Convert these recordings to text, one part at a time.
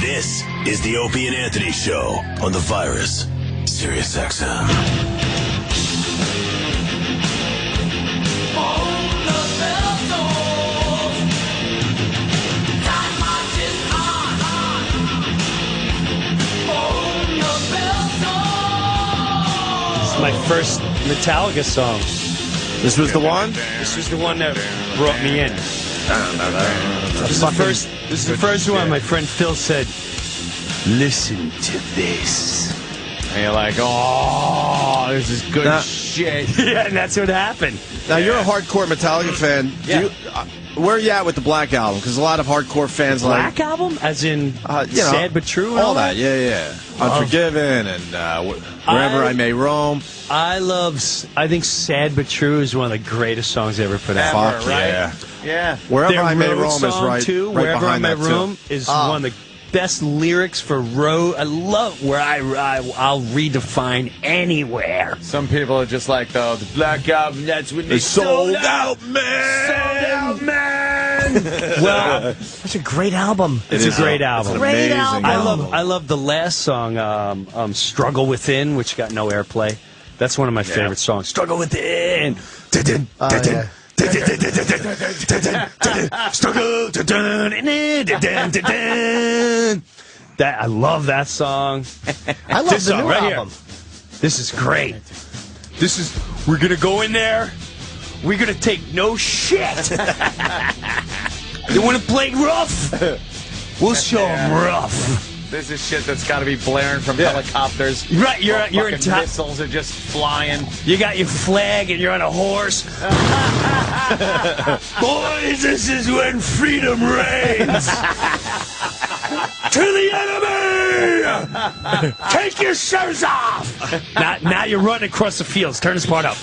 This is the Opie and Anthony Show on the Virus, Sirius XM. This is my first Metallica song. This was the one? This was the one that brought me in. This is the first one my friend Phil said, listen to this. And you're like, oh, this is good shit. Yeah, and that's what happened. Now, you're a hardcore Metallica fan. Yeah. Where are you at with the Black Album? Because a lot of hardcore fans Black Album? As in Sad But True? All that, yeah. Unforgiven and Wherever I May Roam. I think Sad But True is one of the greatest songs ever put out. Fuck right? Yeah. Wherever Their I May Road Roam is song, right, too. right Wherever behind I May that, too. Roam is one of the best lyrics for Road. I love where I'll redefine anywhere. Some people are just like, though, the Black Album, that's when they sold out, man! Sold out, man! Well, it's a great album. it's a great album. It's an amazing album. I love the last song, Struggle Within, which got no airplay. That's one of my favorite songs. Struggle Within. Struggle. That I love that song. I love This the song new right album. here. This is great. We're gonna go in there. We're gonna take no shit. You wanna play rough? We'll show them rough. This is shit that's got to be blaring from helicopters. Right, you're in Fucking missiles are just flying. You got your flag and you're on a horse. Boys, this is when freedom reigns. To the enemy! Take your shoes off! Now you're running across the fields. Turn this part up.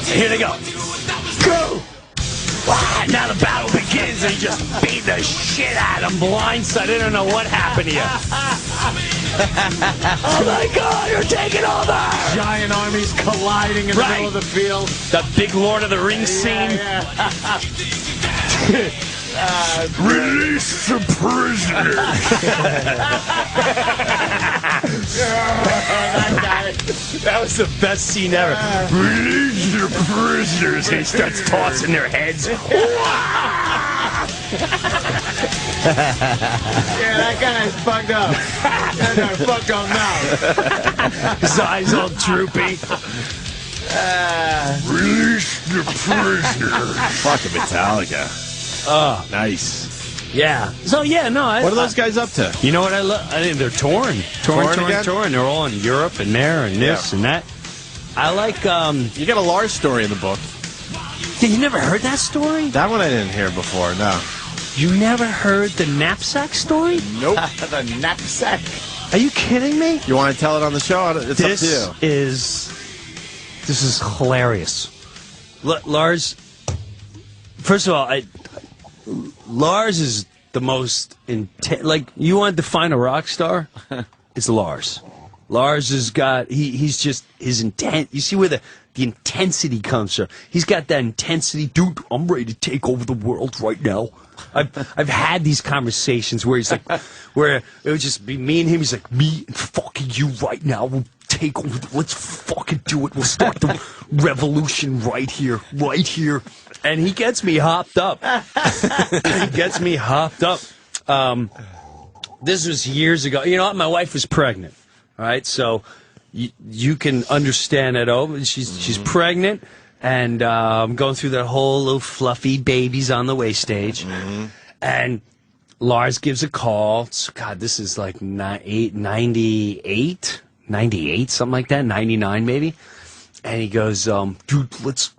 Here they go. Go! Wow, now the battle begins and you just beat the shit out of them blindside. I don't know what happened to you. Oh my God, you're taking over! Giant armies colliding in the middle of the field. The big Lord of the Rings scene. Release the prisoners. That was the best scene ever. Release the prisoners. And he starts tossing their heads. Yeah, that guy's fucked up. That guy's fucked up now. His eyes all droopy. Release the prisoners. Fucking Metallica. Oh, Nice. yeah. So yeah, no. What are those guys up to? You know what I love? I think they're torn. Again? They're all in Europe and there and this and that. I like. You got a Lars story in the book. You never heard that story? That one I didn't hear before. No. You never heard the knapsack story? Nope. The knapsack. Are you kidding me? You want to tell it on the show? It's up to you. This is hilarious. Lars. First of all, Lars is the most intense. Like, you want to define a rock star? It's Lars. Lars has got. He's just his intent. You see where the intensity comes from. He's got that intensity, dude. I'm ready to take over the world right now. I've had these conversations where he's like, where it would just be me and him. He's like, me and fucking you right now. We'll take over. Let's fucking do it. We'll start the revolution right here. And he gets me hopped up. This was years ago. You know what? My wife was pregnant. All right, so you can understand that. Oh, she's pregnant. And I'm going through that whole little fluffy babies on the way stage. Mm-hmm. And Lars gives a call. God, this is like 98, something like that, 99 maybe. And he goes, dude, what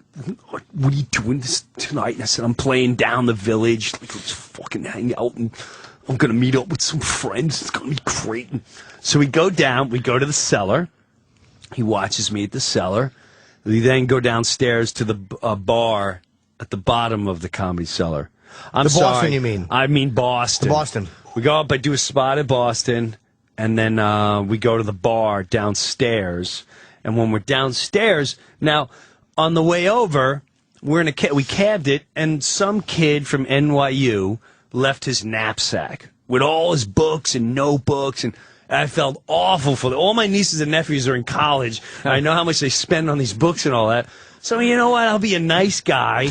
are you doing this tonight? And I said, I'm playing down the village. Like, let's fucking hang out. And I'm going to meet up with some friends. It's going to be great. And so we go down. We go to the cellar. He watches me at the cellar. We then go downstairs to the bar at the bottom of the Comedy Cellar. I'm sorry. Boston, you mean? I mean Boston. The Boston. We go up, I do a spot at Boston, and then we go to the bar downstairs. And when we're downstairs, now, on the way over, we cabbed it, and some kid from NYU left his knapsack with all his books and notebooks, and I felt awful for them. All my nieces and nephews are in college, and I know how much they spend on these books and all that. So you know what? I'll be a nice guy.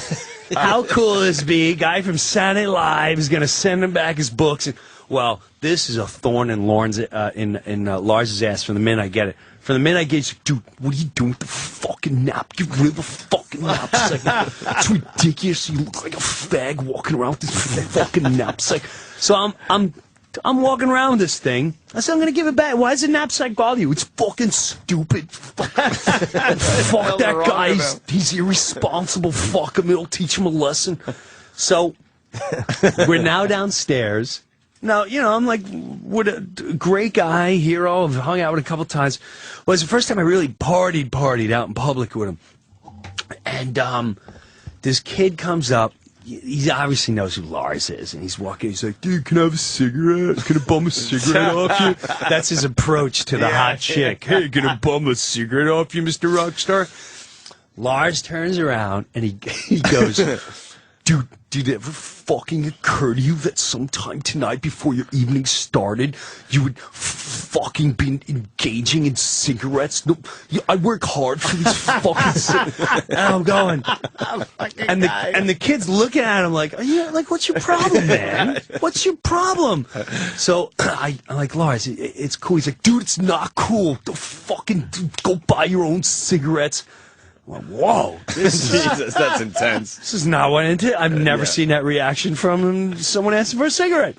How cool will this be? A guy from Saturday Night Live is going to send him back his books. And, well, this is a thorn in Lars's ass from the minute I get it. From the minute I get it, he's like, dude, what are you doing with the fucking nap? Get rid of the fucking knapsack. It's ridiculous. You look like a fag walking around with this fucking knapsack. So I'm walking around with this thing. I said, I'm going to give it back. Why does the knapsack bother you? It's fucking stupid. Fuck that guy. He's irresponsible. Fuck him. It'll teach him a lesson. So we're now downstairs. Now, you know, I'm like, what a great guy, hero. I've hung out with a couple times. Well, it's the first time I really partied out in public with him. And this kid comes up. He obviously knows who Lars is, and he's walking. He's like, dude, can I have a cigarette? Can I bum a cigarette off you? That's his approach to the hot chick. Hey, can I bum a cigarette off you, Mr. Rockstar? Lars turns around, and he goes, dude, did it ever fucking occur to you that sometime tonight before your evening started, you would fucking be engaging in cigarettes? No, I work hard for these fucking cigarettes. And I'm going, and the kid's looking at him like, what's your problem, man? What's your problem? So I'm like, Lars, it's cool. He's like, dude, it's not cool. Go buy your own cigarettes. Well, whoa, Jesus, that's intense. This is not what I intended. I've never seen that reaction from someone asking for a cigarette.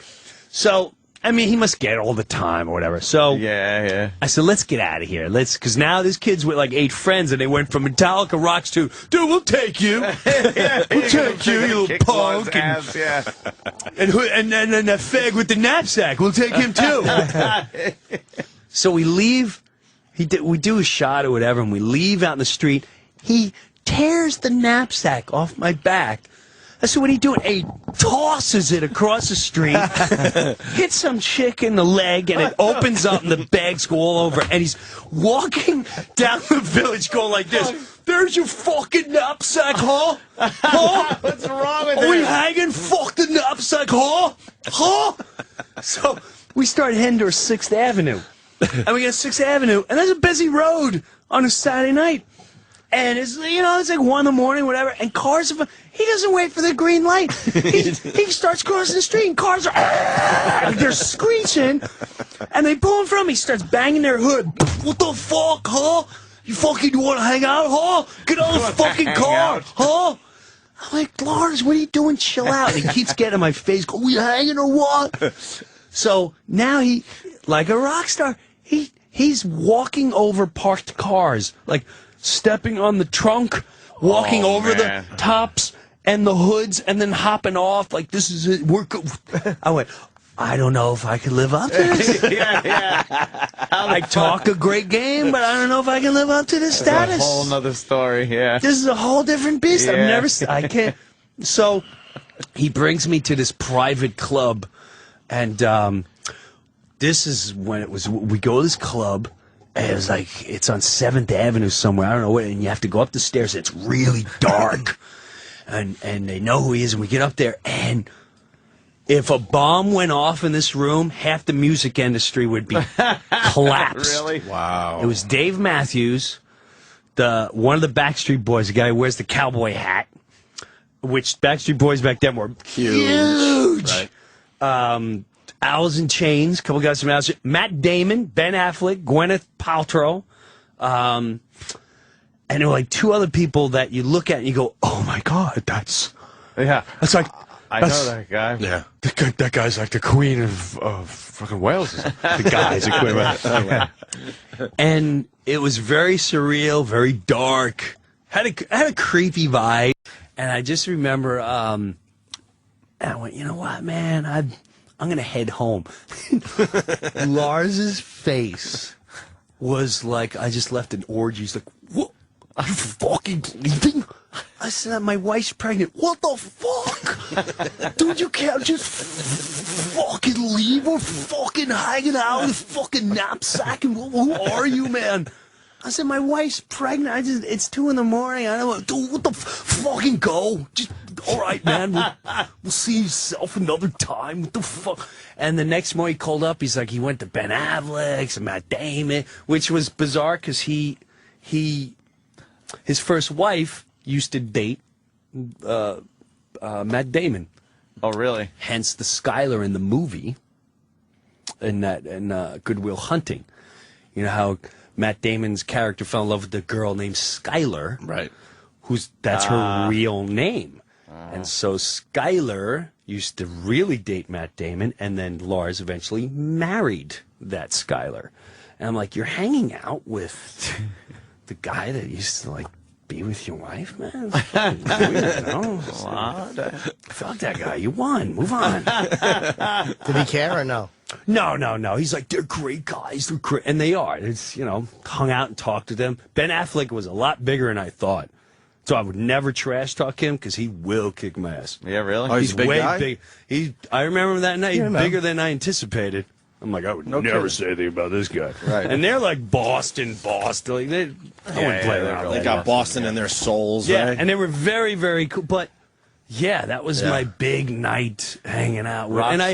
So, I mean, he must get it all the time or whatever. So, yeah. I said, let's get out of here. Because now this kid's with like 8 friends, and they went from Metallica rocks to, dude, we'll take you. We'll take you, you little punk. And then that fag with the knapsack, we'll take him too. So we leave. We do a shot or whatever, and we leave out in the street. He tears the knapsack off my back. I said, what are you doing? And he tosses it across the street, hits some chick in the leg, and it opens up, and the bags go all over. And he's walking down the village going like this. There's your fucking knapsack, huh? Huh? What's wrong with Are we hanging? Fuck the knapsack, huh? Huh? So we start heading to 6th Avenue. And we get 6th Avenue, and there's a busy road on a Saturday night. And it's, it's like 1 in the morning, whatever, and cars he doesn't wait for the green light. He starts crossing the street, and cars are, they're screeching, and they pull in front of him. He starts banging their hood. What the fuck, huh? You fucking want to hang out, huh? Get out of the fucking car, huh? I'm like, Lars, what are you doing? Chill out. And he keeps getting in my face, go, we hanging or what? So now he, like a rock star, he's walking over parked cars, like stepping on the trunk, walking over the tops and the hoods, and then hopping off like this is it. I went, I don't know if I can live up to this. I talk a great game, but I don't know if I can live up to this status. That's a whole nother story, This is a whole different beast. Yeah. I can't. So he brings me to this private club, and this is when we go to this club, and it was like, it's on 7th Avenue somewhere, I don't know where, and you have to go up the stairs, it's really dark, and they know who he is, and we get up there, and if a bomb went off in this room, half the music industry would be collapsed. Really? Wow. It was Dave Matthews, one of the Backstreet Boys, the guy who wears the cowboy hat, which Backstreet Boys back then were huge. Right. Owls in Chains, a couple guys from Owls. Matt Damon, Ben Affleck, Gwyneth Paltrow, and there were like 2 other people that you look at and you go, "Oh my God, that's like I know that guy. Yeah, that guy's like the queen of fucking Wales. The guy's a queen. And it was very surreal, very dark, had a creepy vibe, and I just remember, and I went, you know what, man, I'm going to head home. Lars's face was like, I just left an orgy. He's like, what? Are you fucking leaving? I said, my wife's pregnant. What the fuck? Dude, you can't just fucking leave. We're fucking hanging out with fucking knapsack. And who are you, man? I said, my wife's pregnant. It's 2 a.m. I don't want, dude, what the fucking go. Just, all right, man. We'll see yourself another time. What the fuck? And the next morning he called up. He's like, he went to Ben Affleck's and Matt Damon, which was bizarre because his first wife used to date Matt Damon. Oh, really? Hence the Skylar in the movie in Good Will Hunting. You know how Matt Damon's character fell in love with the girl named Skylar. Right. That's her real name. And so Skylar used to really date Matt Damon, and then Lars eventually married that Skylar. And I'm like, you're hanging out with the guy that used to, like, be with your wife, man? It's fucking weird, no? Fuck that guy. You won. Move on. Did he care or no? No. He's like, they're great guys. They're great. And they are. It's, hung out and talked to them. Ben Affleck was a lot bigger than I thought. So I would never trash talk him because he will kick my ass. Yeah, really? Oh, he's a big way guy? big. I remember that night. He's bigger than I anticipated. I'm like, I would never say anything about this guy. Right. And they're like Boston. Like, I wouldn't play around. They got Boston in their souls, Yeah, right? and they were very, very cool. But yeah, that was my big night hanging out with. And I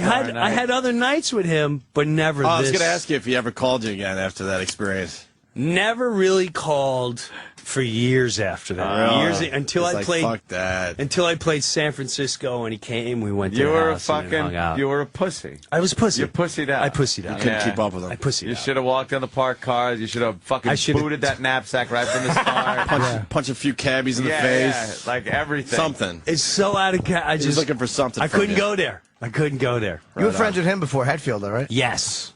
had other nights with him, but never this. I was going to ask you if he ever called you again after that experience. Never really called for years after that. Years until I played. Fuck that. Until I played San Francisco and he came. We went to the house and hung out. You were a pussy. I was a pussy. You pussied out. I pussied out. You couldn't keep up with him. I pussied You out. should have walked in the parked cars. You should have fucking booted that knapsack right from the start. Punch a few cabbies in the face. Yeah, like everything. Something. It's so out of I just He's looking for something. I couldn't go there. I couldn't go there. You were friends with him before Hetfield, though, right? Yes.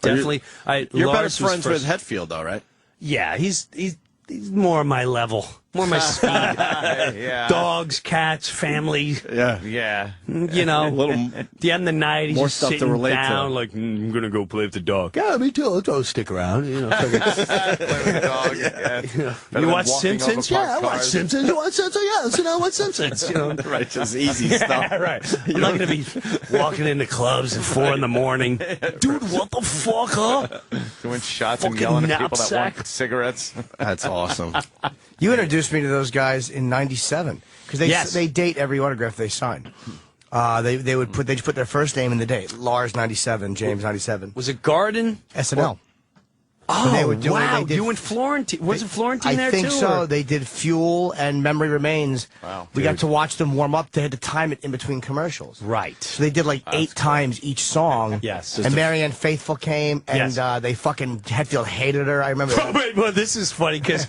Definitely. You're better Lars friends was with Hetfield, though, right? Yeah, he's more my level, more my speed. Yeah. Dogs, cats, family. Yeah. Yeah. A little at the end of the night, he's more just stuff to sitting relate down, to. like, I'm gonna go play with the dog. Yeah, me too. I'll stick around. Play with the dog. Yeah. You watch Simpsons? Yeah, I watch Simpsons. You watch Simpsons? Yeah, I watch Simpsons. Right, just easy stuff. Right. I'm not gonna be walking into clubs at 4 a.m. Dude, what the fuck, huh? Doing shots Fucking and yelling at people that knapsack. want cigarettes. That's awesome. You introduced me to those guys in '97 because they date every autograph they sign. They just put their first name in the date. Lars '97, James '97. Was it Garden? SNL. Oh, they would do it, wow. they did- You and Florentine. Was it Florentine there, too? I think so. or- They did Fuel and Memory Remains. Wow. We got to watch them warm up. They had to time it in between commercials. Right. So they did like 8 times each song. Yes. And Marianne Faithfull came, and Yes. they fucking Hetfield hated her. I remember. Wait, well, this is funny because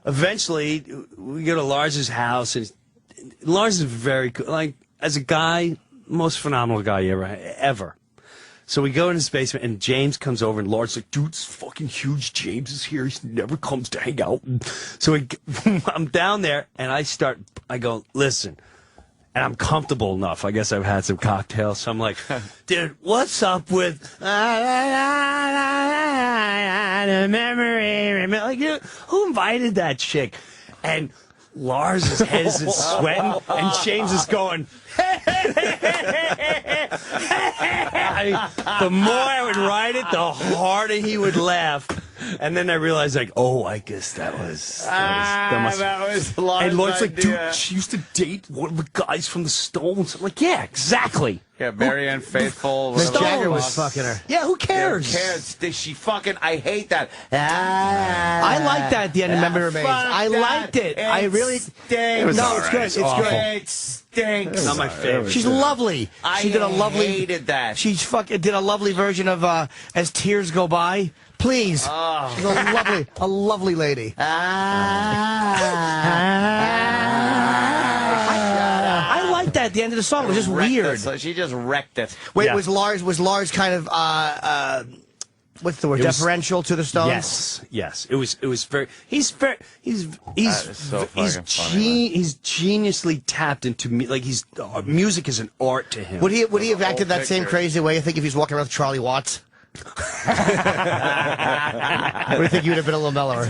eventually we go to Lars's house, and Lars is very cool. Like, as a guy, most phenomenal guy ever. So we go in his basement, and James comes over, and Lars is like, dude, it's fucking huge. James is here. He never comes to hang out. So I'm down there, and I go, listen. And I'm comfortable enough. I guess I've had some cocktails. So I'm like, dude, what's up with the memory? Like, who invited that chick? And Lars's head is sweating, and James is going, the more I would ride it, the harder he would laugh. And then I realized, like, I guess that was Lars' and Lord's like, idea. dude, she used to date one of the guys from the Stones. I'm like, yeah, exactly. Yeah, Marianne Faithfull. Mick whatever Jagger it was fucking her. Yeah, who cares? Who cares? Did she fucking? I hate that. I liked that at the end of Memory Remains. I liked it. I really. Stinks. No, it's good. It's awful. good. It stinks. Not my favorite. She's lovely. I She did a lovely. hated that. She fucking did a lovely version of As Tears Go By. Please. Oh. She's a lovely lady. I liked that at the end of the song. It was just weird. So she just wrecked it. Wait, Yeah. was Lars kind of what's the word? It was- Deferential to the Stones? Yes. It was very. He's That is so fucking funny, he's geniusly tapped into like music is an art to him. Would he have acted that same picture. crazy way? I think if he's walking around with Charlie Watts. Or do you think you would have been a little mellower?